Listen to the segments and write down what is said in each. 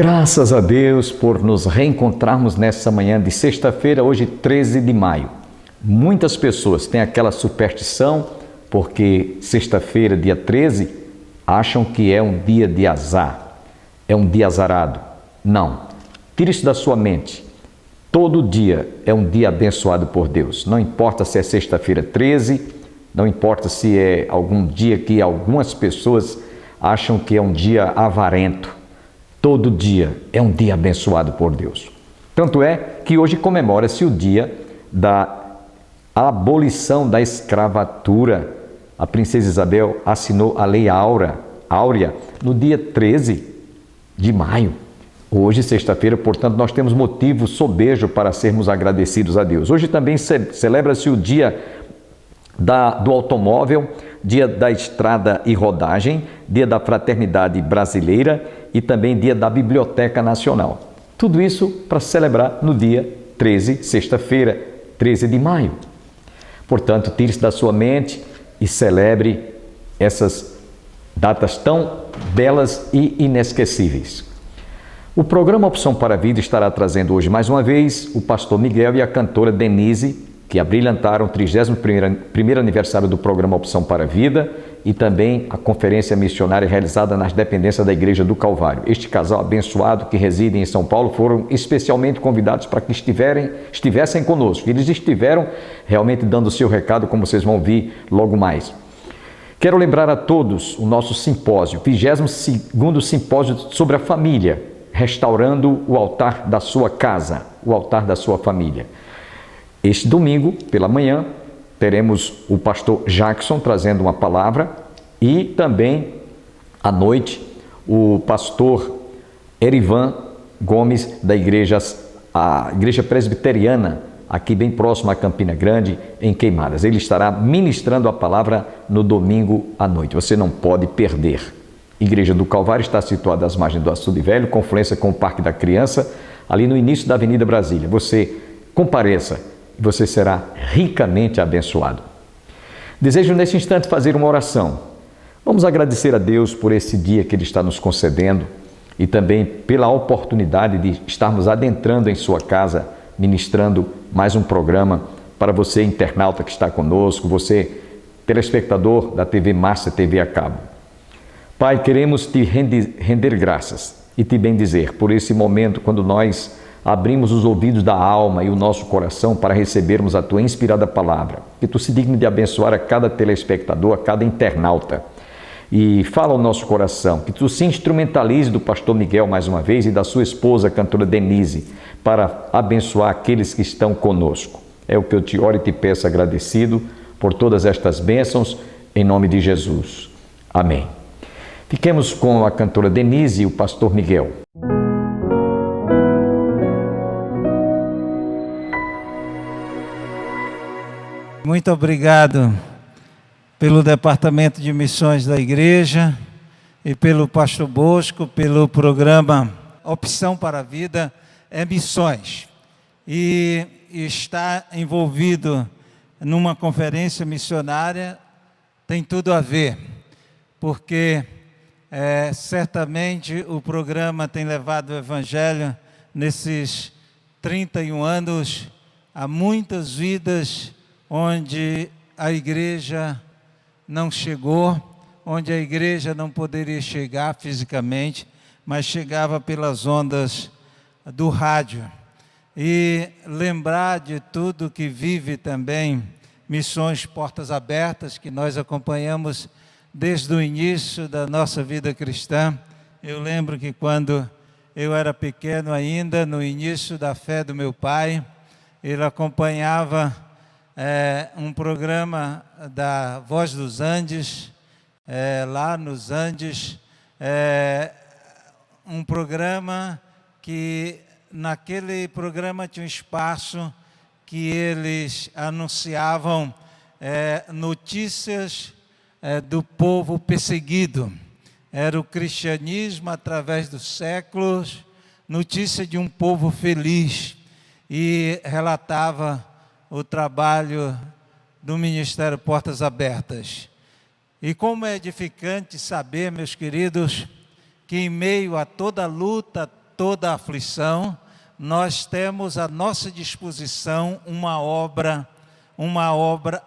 Graças a Deus por nos reencontrarmos nessa manhã de sexta-feira, hoje 13 de maio. Muitas pessoas têm aquela superstição porque sexta-feira, dia 13, acham que é um dia de azar, é um dia azarado. Não, tire isso da sua mente. Todo dia é um dia abençoado por Deus. Não importa se é sexta-feira 13, não importa se é algum dia que algumas pessoas acham que é um dia avarento. Todo dia é um dia abençoado por Deus. Tanto é que hoje comemora-se o dia da abolição da escravatura. A princesa Isabel assinou a Lei Áurea no dia 13 de maio. Hoje, sexta-feira, portanto, nós temos motivo sobejo para sermos agradecidos a Deus. Hoje também celebra-se o dia do automóvel, dia da estrada e rodagem, dia da fraternidade brasileira e também dia da Biblioteca Nacional. Tudo isso para celebrar no dia 13, sexta-feira, 13 de maio. Portanto, tire-se da sua mente e celebre essas datas tão belas e inesquecíveis. O programa Opção para a Vida estará trazendo hoje mais uma vez o pastor Miguel e a cantora Denise, que abrilhantaram o 31º aniversário do programa Opção para a Vida e também a conferência missionária realizada nas dependências da Igreja do Calvário. Este casal abençoado que reside em São Paulo foram especialmente convidados para que estivessem conosco. Eles estiveram realmente dando o seu recado, como vocês vão ouvir logo mais. Quero lembrar a todos o nosso simpósio, 22º simpósio sobre a família, restaurando o altar da sua casa, o altar da sua família. Este domingo, pela manhã, teremos o pastor Jackson trazendo uma palavra e também à noite o pastor Erivan Gomes da a Igreja Presbiteriana, aqui bem próximo a Campina Grande, em Queimadas. Ele estará ministrando a palavra no domingo à noite. Você não pode perder. Igreja do Calvário está situada às margens do Açude Velho, confluência com o Parque da Criança, ali no início da Avenida Brasília. Você compareça. Você será ricamente abençoado. Desejo neste instante fazer uma oração. Vamos agradecer a Deus por esse dia que Ele está nos concedendo e também pela oportunidade de estarmos adentrando em sua casa, ministrando mais um programa para você, internauta que está conosco, você, telespectador da TV Márcia TV a cabo. Pai, queremos te render graças e te bendizer por esse momento quando nós abrimos os ouvidos da alma e o nosso coração para recebermos a Tua inspirada palavra. Que Tu se digne de abençoar a cada telespectador, a cada internauta. E fala ao nosso coração, que Tu se instrumentalize do pastor Miguel mais uma vez e da sua esposa, a cantora Denise, para abençoar aqueles que estão conosco. É o que eu te oro e te peço agradecido por todas estas bênçãos, em nome de Jesus. Amém. Fiquemos com a cantora Denise e o pastor Miguel. Muito obrigado pelo Departamento de Missões da Igreja e pelo pastor Bosco, pelo programa Opção para a Vida é Missões. E estar envolvido numa conferência missionária tem tudo a ver, porque certamente o programa tem levado o Evangelho nesses 31 anos a muitas vidas onde a igreja não chegou, onde a igreja não poderia chegar fisicamente, mas chegava pelas ondas do rádio. E lembrar de tudo que vive também Missões Portas Abertas, que nós acompanhamos desde o início da nossa vida cristã. Eu lembro que quando eu era pequeno ainda, no início da fé do meu pai, ele acompanhava um programa da Voz dos Andes, lá nos Andes, um programa que naquele programa tinha um espaço que eles anunciavam notícias do povo perseguido. Era o cristianismo através dos séculos, notícia de um povo feliz, e relatava o trabalho do Ministério Portas Abertas. E como é edificante saber, meus queridos, que em meio a toda luta, toda aflição, nós temos à nossa disposição uma obra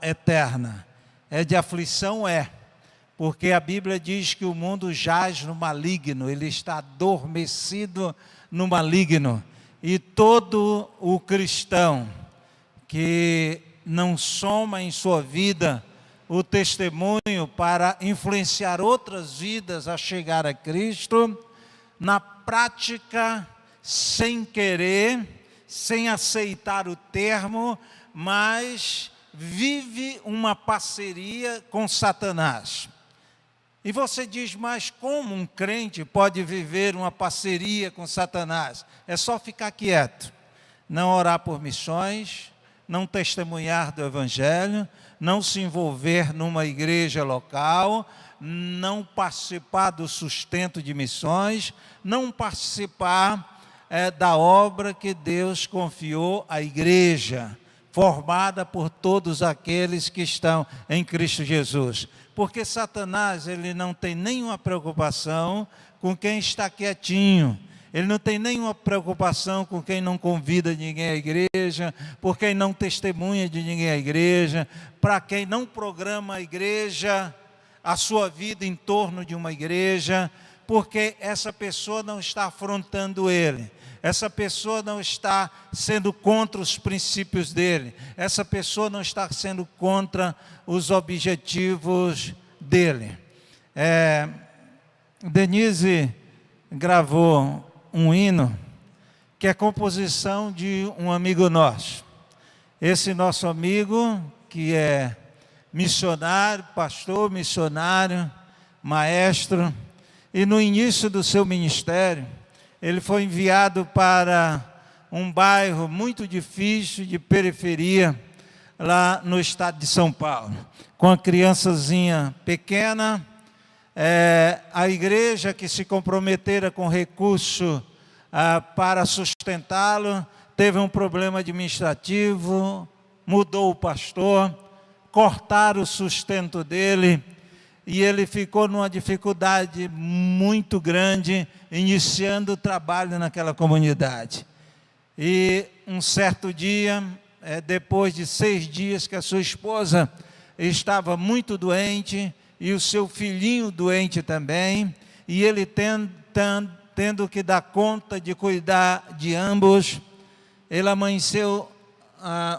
eterna. É de aflição, porque a Bíblia diz que o mundo jaz no maligno, ele está adormecido no maligno. E todo o cristão que não soma em sua vida o testemunho para influenciar outras vidas a chegar a Cristo, na prática, sem querer, sem aceitar o termo, mas vive uma parceria com Satanás. E você diz, mas como um crente pode viver uma parceria com Satanás? É só ficar quieto, não orar por missões, não testemunhar do Evangelho, não se envolver numa igreja local, não participar do sustento de missões, não participar da obra que Deus confiou à igreja, formada por todos aqueles que estão em Cristo Jesus. Porque Satanás, ele não tem nenhuma preocupação com quem está quietinho, ele não tem nenhuma preocupação com quem não convida ninguém à igreja, por quem não testemunha de ninguém à igreja, para quem não programa a igreja, a sua vida em torno de uma igreja, porque essa pessoa não está afrontando ele, essa pessoa não está sendo contra os princípios dele, essa pessoa não está sendo contra os objetivos dele. Denise gravou um hino que é composição de um amigo nosso. Esse nosso amigo, que é missionário, pastor, missionário, maestro, e no início do seu ministério, ele foi enviado para um bairro muito difícil, de periferia, lá no estado de São Paulo, com a criançazinha pequena. A igreja que se comprometera com recurso para sustentá-lo, teve um problema administrativo, mudou o pastor, cortaram o sustento dele, e ele ficou numa dificuldade muito grande, iniciando o trabalho naquela comunidade. E um certo dia, depois de 6 dias que a sua esposa estava muito doente, e o seu filhinho doente também, e ele tendo que dar conta de cuidar de ambos, ele amanheceu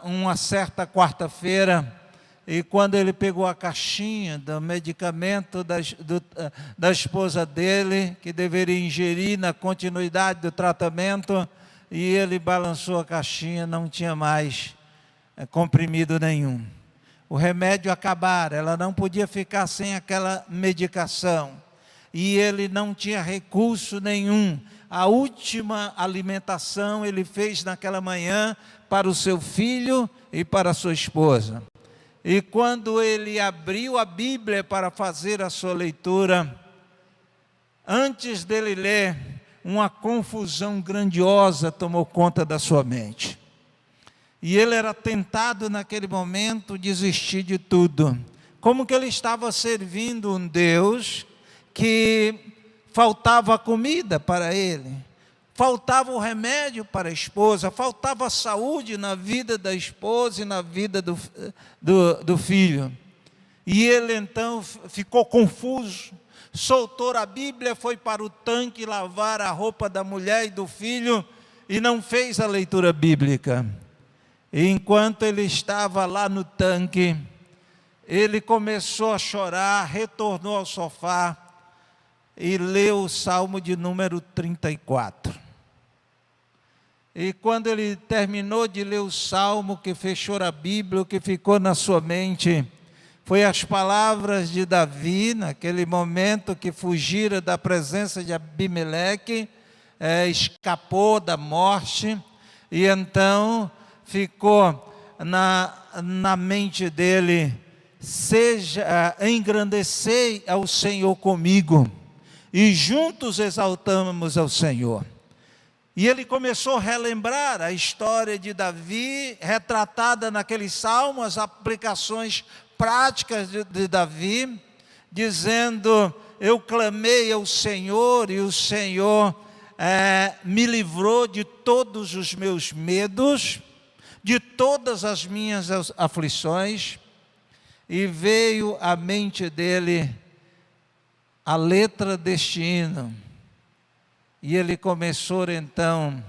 uma certa quarta-feira, e quando ele pegou a caixinha do medicamento da esposa dele, que deveria ingerir na continuidade do tratamento, e ele balançou a caixinha, não tinha mais comprimido nenhum. O remédio acabara, ela não podia ficar sem aquela medicação. E ele não tinha recurso nenhum. A última alimentação ele fez naquela manhã para o seu filho e para a sua esposa. E quando ele abriu a Bíblia para fazer a sua leitura, antes dele ler, uma confusão grandiosa tomou conta da sua mente. E ele era tentado naquele momento desistir de tudo. Como que ele estava servindo um Deus que faltava comida para ele, faltava o remédio para a esposa, faltava saúde na vida da esposa e na vida do filho. E ele então ficou confuso, soltou a Bíblia, foi para o tanque lavar a roupa da mulher e do filho e não fez a leitura bíblica. E enquanto ele estava lá no tanque, ele começou a chorar, retornou ao sofá e leu o Salmo de número 34. E quando ele terminou de ler o Salmo, que fechou a Bíblia, o que ficou na sua mente foi as palavras de Davi, naquele momento que fugira da presença de Abimeleque, escapou da morte, e então ficou na mente dele: engrandecei ao Senhor comigo, e juntos exaltamos ao Senhor. E ele começou a relembrar a história de Davi, retratada naquele salmo, as aplicações práticas de Davi, dizendo: eu clamei ao Senhor, e o Senhor me livrou de todos os meus medos, de todas as minhas aflições, e veio à mente dele a letra deste hino, e ele começou então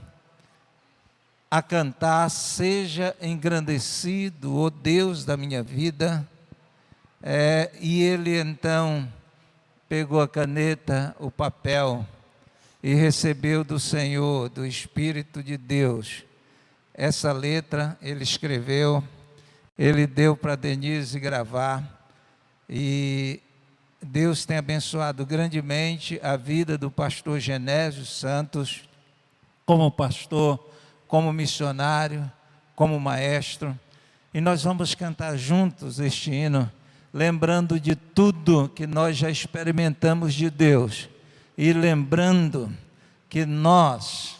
a cantar: seja engrandecido, ó Deus da minha vida. E ele então pegou a caneta, o papel, e recebeu do Senhor, do Espírito de Deus, essa letra. Ele escreveu, ele deu para Denise gravar, e Deus tem abençoado grandemente a vida do pastor Genésio Santos, como pastor, como missionário, como maestro. E nós vamos cantar juntos este hino, lembrando de tudo que nós já experimentamos de Deus, e lembrando que nós,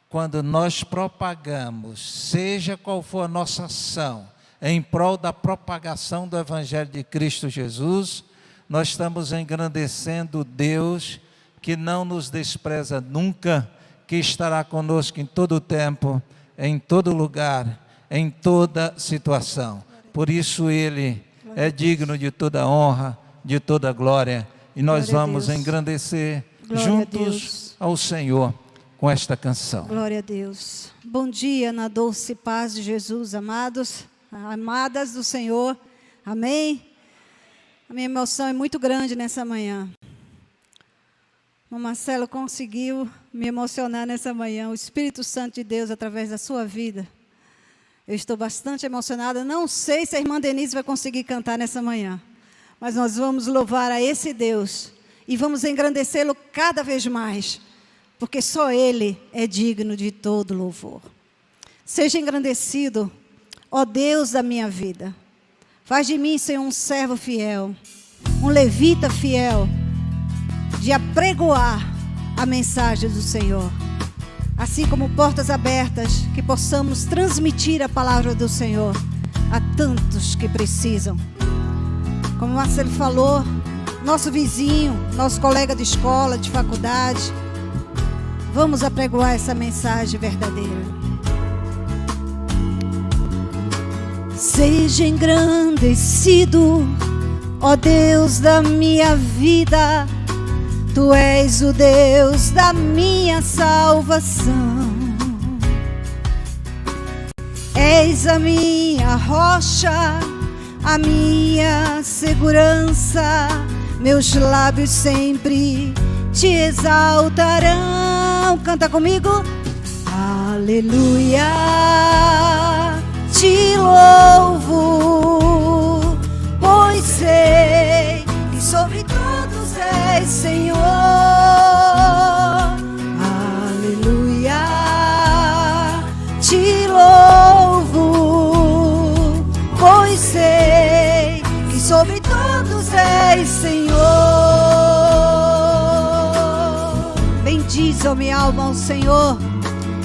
quando nós propagamos, seja qual for a nossa ação, em prol da propagação do Evangelho de Cristo Jesus, nós estamos engrandecendo Deus, que não nos despreza nunca, que estará conosco em todo o tempo, em todo lugar, em toda situação. Por isso Ele é digno de toda honra, de toda glória, e nós vamos engrandecer juntos ao Senhor com esta canção. Glória a Deus. Bom dia na doce paz de Jesus, amados, amadas do Senhor, amém? A minha emoção é muito grande nessa manhã. O Marcelo conseguiu me emocionar nessa manhã, o Espírito Santo de Deus através da sua vida. Eu estou bastante emocionada, não sei se a irmã Denise vai conseguir cantar nessa manhã, mas nós vamos louvar a esse Deus e vamos engrandecê-lo cada vez mais, porque só Ele é digno de todo louvor. Seja engrandecido, ó Deus da minha vida. Faz de mim, Senhor, um servo fiel, um levita fiel, de apregoar a mensagem do Senhor. Assim como portas abertas, que possamos transmitir a palavra do Senhor a tantos que precisam. Como o Marcelo falou, nosso vizinho, nosso colega de escola, de faculdade, vamos apregoar essa mensagem verdadeira. Seja engrandecido, ó Deus da minha vida. Tu és o Deus da minha salvação. És a minha rocha, a minha segurança. Meus lábios sempre te exaltarão. Canta comigo. Aleluia, te louvo, pois sei que sobre todos és Senhor. Aleluia, te louvo, pois sei que sobre todos és Senhor. Bendize, ó minha alma, ao Senhor,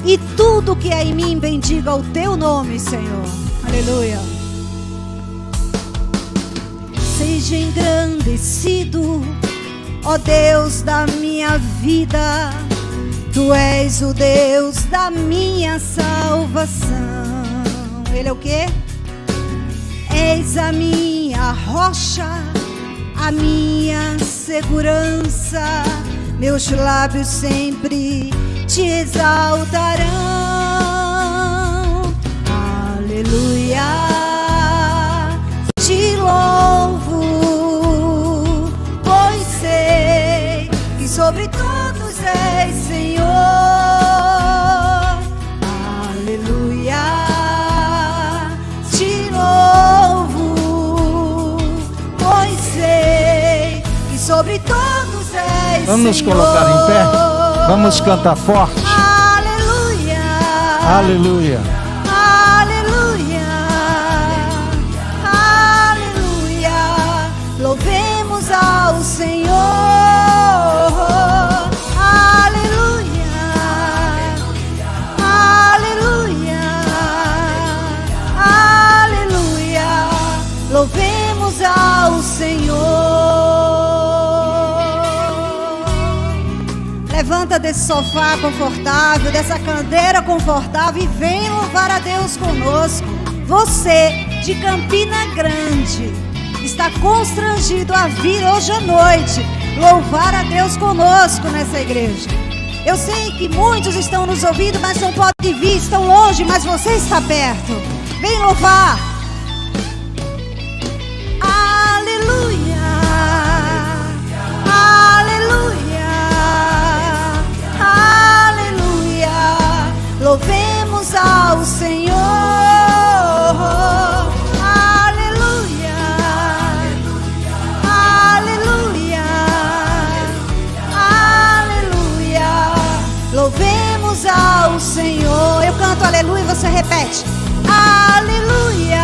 e tudo que é em mim bendiga o teu nome, Senhor. Aleluia. Seja engrandecido, ó Deus da minha vida. Tu és o Deus da minha salvação. Ele é o quê? És a minha rocha, a minha segurança. Meus lábios sempre te exaltarão. Aleluia, te louvo, pois sei que sobre todos és Senhor. Aleluia, te louvo, pois sei que sobre todos és Vamos nos Senhor. colocar em pé? Vamos cantar forte. Aleluia, Aleluia. aleluia, aleluia. Louvemos ao Senhor. Aleluia, aleluia, aleluia. Louvemos ao Senhor. Levanta, desse sofá confortável, dessa cadeira confortável e vem louvar a Deus conosco. Você de Campina Grande está constrangido a vir hoje à noite louvar a Deus conosco nessa igreja. Eu sei que muitos estão nos ouvindo, mas não podem vir, estão longe, mas você está perto. Vem louvar. Aleluia, aleluia, aleluia. Louvemos ao Senhor. Aleluia, aleluia, aleluia. Louvemos ao Senhor. Eu canto aleluia e você repete. Aleluia,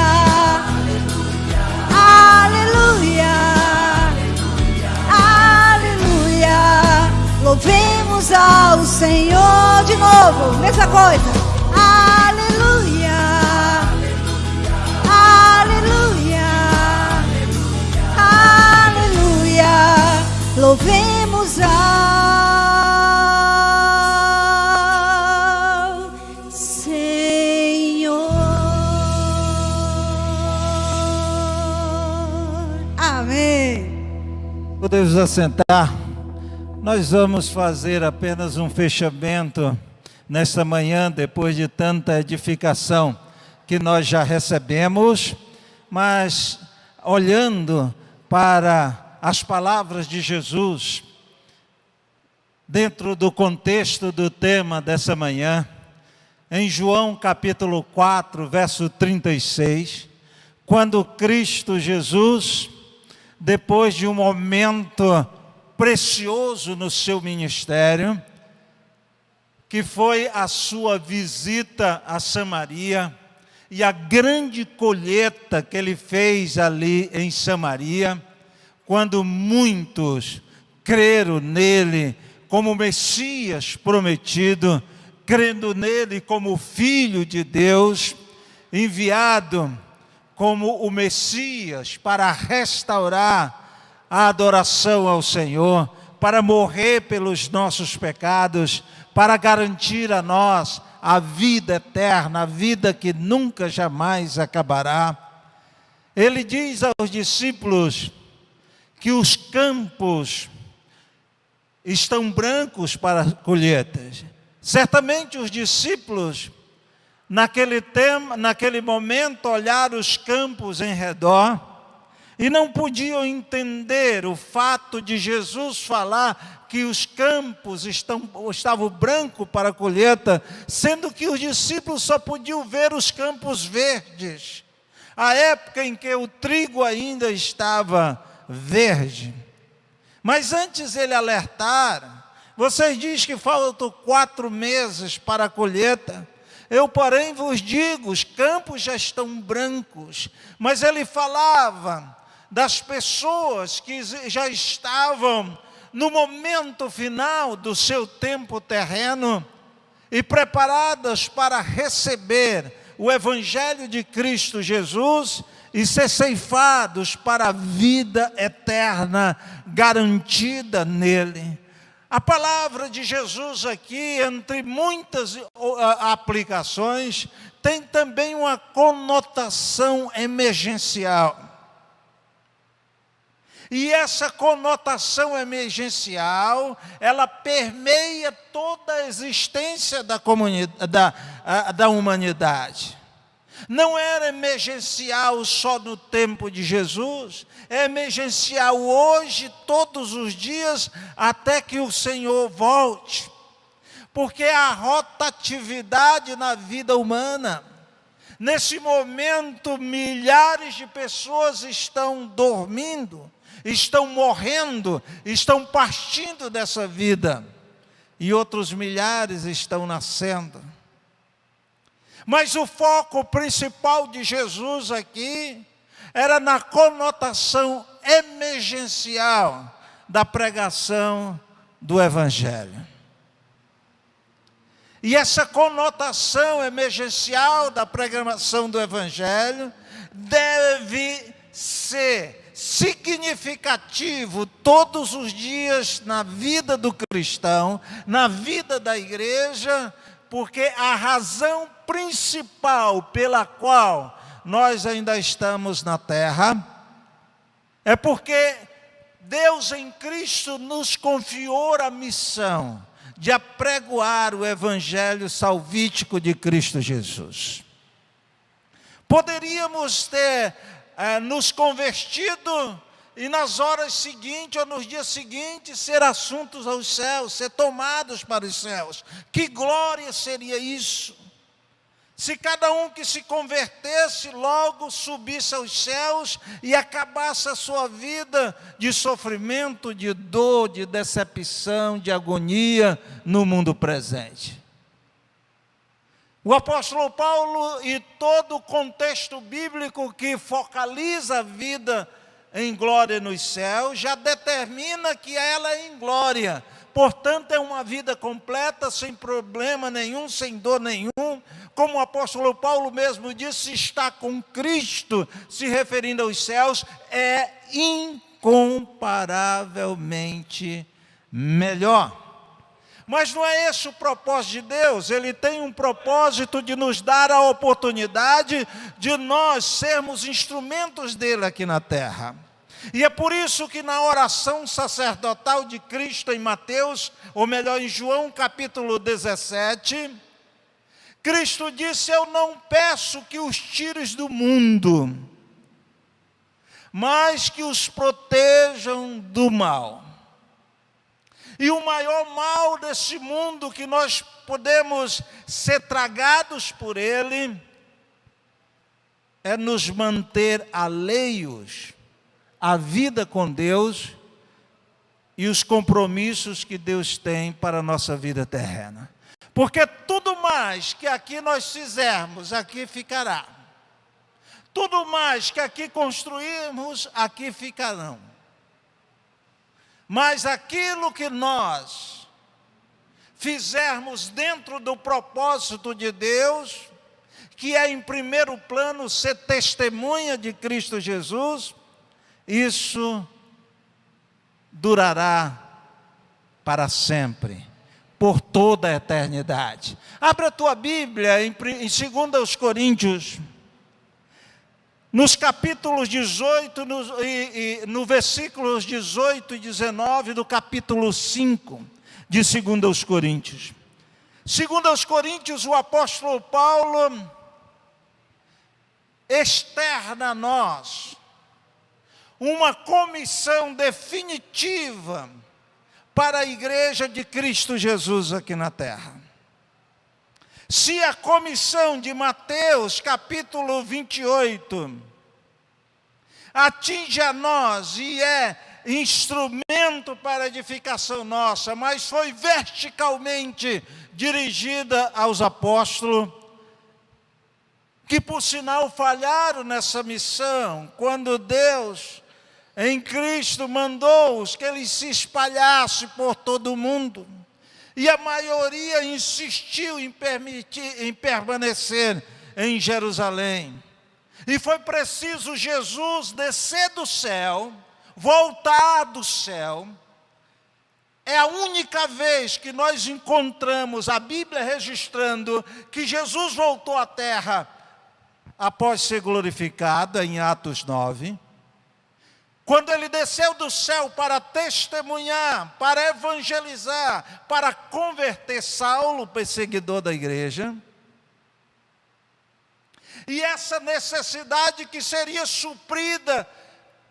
aleluia, aleluia. Louvemos ao Senhor. De novo, mesma coisa. Aleluia, aleluia, aleluia. Louvemos ao Senhor. Amém. Podemos assentar. Nós vamos fazer apenas um fechamento nesta manhã, depois de tanta edificação que nós já recebemos, mas olhando para as palavras de Jesus, dentro do contexto do tema dessa manhã, em João capítulo 4, verso 36, quando Cristo Jesus, depois de um momento precioso no seu ministério, que foi a sua visita a Samaria, e a grande colheita que ele fez ali em Samaria, quando muitos creram nele como Messias prometido, crendo nele como Filho de Deus, enviado como o Messias para restaurar a adoração ao Senhor, para morrer pelos nossos pecados, para garantir a nós a vida eterna, a vida que nunca jamais acabará. Ele diz aos discípulos que os campos estão brancos para colheitas. Certamente os discípulos, naquele momento, olharam os campos em redor e não podiam entender o fato de Jesus falar que os campos estavam brancos para a colheita, sendo que os discípulos só podiam ver os campos verdes, a época em que o trigo ainda estava verde. Mas antes ele alertar, vocês dizem que faltam 4 meses para a colheita. Eu, porém, vos digo, os campos já estão brancos. Mas ele falava das pessoas que já estavam no momento final do seu tempo terreno e preparadas para receber o Evangelho de Cristo Jesus e ser ceifados para a vida eterna garantida nele. A palavra de Jesus aqui, entre muitas aplicações, tem também uma conotação emergencial. E essa conotação emergencial, ela permeia toda a existência da humanidade. Não era emergencial só no tempo de Jesus, é emergencial hoje, todos os dias, até que o Senhor volte. Porque a rotatividade na vida humana, nesse momento milhares de pessoas estão dormindo, estão morrendo, estão partindo dessa vida, e outros milhares estão nascendo. Mas o foco principal de Jesus aqui era na conotação emergencial da pregação do Evangelho. E essa conotação emergencial da pregação do Evangelho deve ser significativo todos os dias na vida do cristão, na vida da igreja, porque a razão principal pela qual nós ainda estamos na terra é porque Deus em Cristo nos confiou a missão de apregoar o evangelho salvífico de Cristo Jesus. Poderíamos ter nos convertido e nas horas seguintes ou nos dias seguintes ser assuntos aos céus, ser tomados para os céus. Que glória seria isso! Se cada um que se convertesse logo subisse aos céus e acabasse a sua vida de sofrimento, de dor, de decepção, de agonia no mundo presente. O apóstolo Paulo e todo o contexto bíblico que focaliza a vida em glória nos céus, já determina que ela é em glória. Portanto, é uma vida completa, sem problema nenhum, sem dor nenhum. Como o apóstolo Paulo mesmo disse, está com Cristo, se referindo aos céus, é incomparavelmente melhor. Mas não é esse o propósito de Deus. Ele tem um propósito de nos dar a oportunidade de nós sermos instrumentos dele aqui na terra. E é por isso que na oração sacerdotal de Cristo em Mateus, ou melhor em João capítulo 17, Cristo disse: eu não peço que os tires do mundo, mas que os protejam do mal. E o maior mal desse mundo que nós podemos ser tragados por ele é nos manter alheios à vida com Deus e os compromissos que Deus tem para a nossa vida terrena. Porque tudo mais que aqui nós fizermos, aqui ficará. Tudo mais que aqui construirmos, aqui ficarão. Mas aquilo que nós fizermos dentro do propósito de Deus, que é em primeiro plano ser testemunha de Cristo Jesus, isso durará para sempre, por toda a eternidade. Abra a tua Bíblia em 2 Coríntios, nos capítulos 18, no versículos 18 e 19 do capítulo 5 de 2 Coríntios. 2 Coríntios, o apóstolo Paulo externa a nós uma comissão definitiva para a igreja de Cristo Jesus aqui na terra. Se a comissão de Mateus, capítulo 28, atinge a nós e é instrumento para a edificação nossa, mas foi verticalmente dirigida aos apóstolos, que por sinal falharam nessa missão, quando Deus em Cristo mandou-os que eles se espalhassem por todo o mundo. E a maioria insistiu em permanecer em Jerusalém. E foi preciso Jesus descer do céu, voltar do céu. É a única vez que nós encontramos a Bíblia registrando que Jesus voltou à terra após ser glorificado, em Atos 9. Quando ele desceu do céu para testemunhar, para evangelizar, para converter Saulo, perseguidor da igreja. E essa necessidade que seria suprida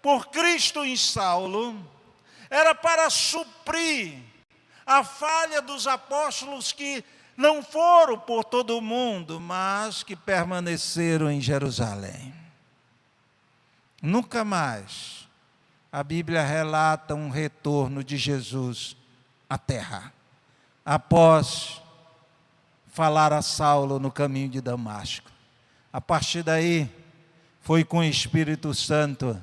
por Cristo em Saulo, era para suprir a falha dos apóstolos que não foram por todo o mundo, mas que permaneceram em Jerusalém. Nunca mais a Bíblia relata um retorno de Jesus à terra, após falar a Saulo no caminho de Damasco. A partir daí, foi com o Espírito Santo,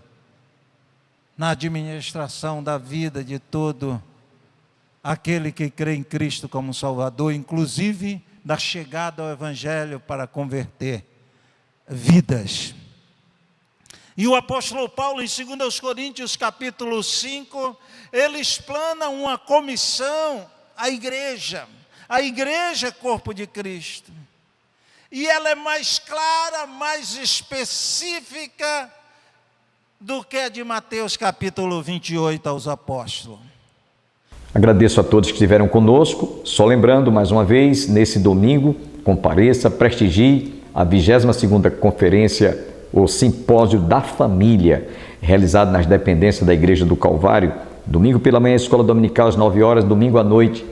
na administração da vida de todo aquele que crê em Cristo como Salvador, inclusive da chegada ao Evangelho para converter vidas. E o apóstolo Paulo, em 2 Coríntios capítulo 5, ele explana uma comissão à igreja. A igreja é corpo de Cristo. E ela é mais clara, mais específica do que a de Mateus capítulo 28 aos apóstolos. Agradeço a todos que estiveram conosco. Só lembrando, mais uma vez, nesse domingo, compareça, prestigie a 22ª Conferência, o Simpósio da Família, realizado nas dependências da Igreja do Calvário. Domingo pela manhã, escola dominical às 9 horas, domingo à noite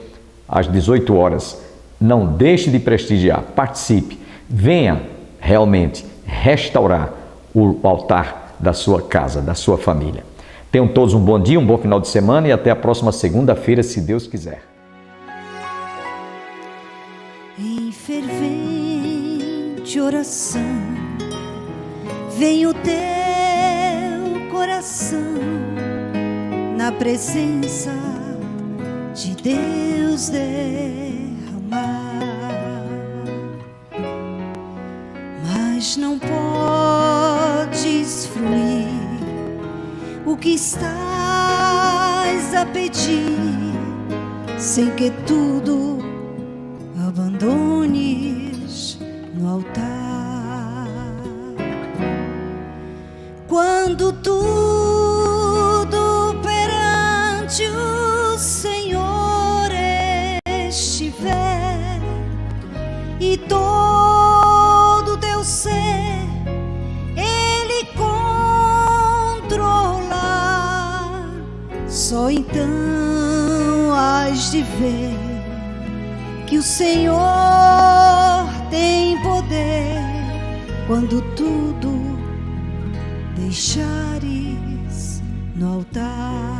às 18 horas. Não deixe de prestigiar, participe, venha realmente restaurar o altar da sua casa, da sua família. Tenham todos um bom dia, um bom final de semana e até a próxima segunda-feira, se Deus quiser. Em fervente oração, vem o teu coração na presença de Deus derramar, mas não podes fruir o que estás a pedir, sem que tudo abandones no altar. Quando tudo perante o Senhor estiver e todo teu ser Ele controlar, só então hás de ver que o Senhor tem poder. Quando tudo deixares no altar,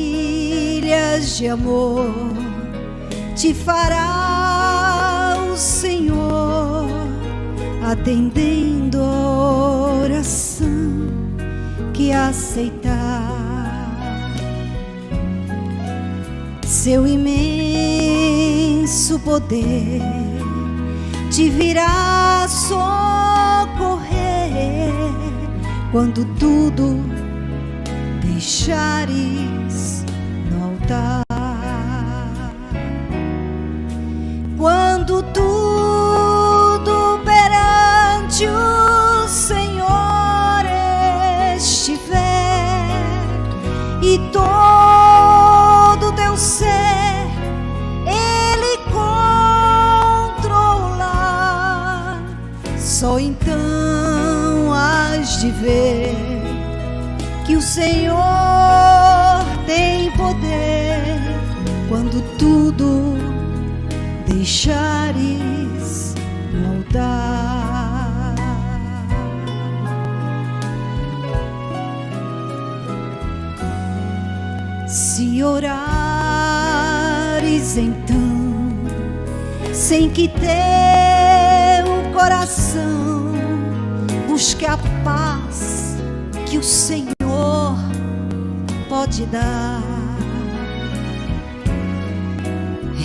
maravilhas de amor te fará o Senhor, atendendo a oração que aceitar. Seu imenso poder te virá socorrer quando tudo deixares no altar. Quando tudo perante o Senhor estiver e todo teu ser Ele controlar, só então hás de ver que o Senhor tem poder. Quando tudo deixares no altar, se orares então, sem que teu coração busque a paz que o Senhor pode dar,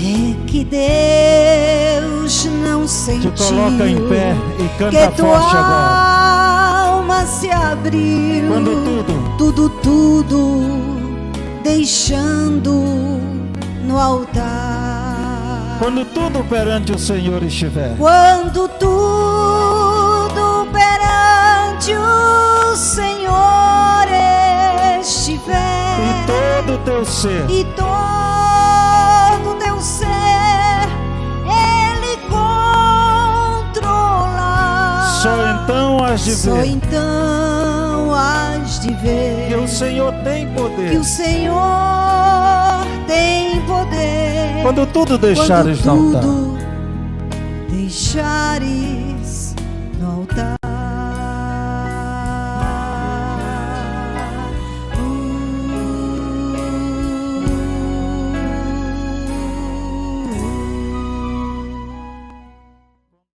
é que Deus não sentiu. Te coloca em pé e que canta tua forte agora. alma se abriu. Quando tudo deixando no altar. Quando tudo perante o Senhor estiver. Quando tudo perante o Senhor estiver E todo teu ser. e todo teu ser Ele controlar, Só então hás de só ver então hás de ver que o Senhor tem que poder. o Senhor tem poder. Quando tudo deixares no Quando altar. tudo deixares no altar.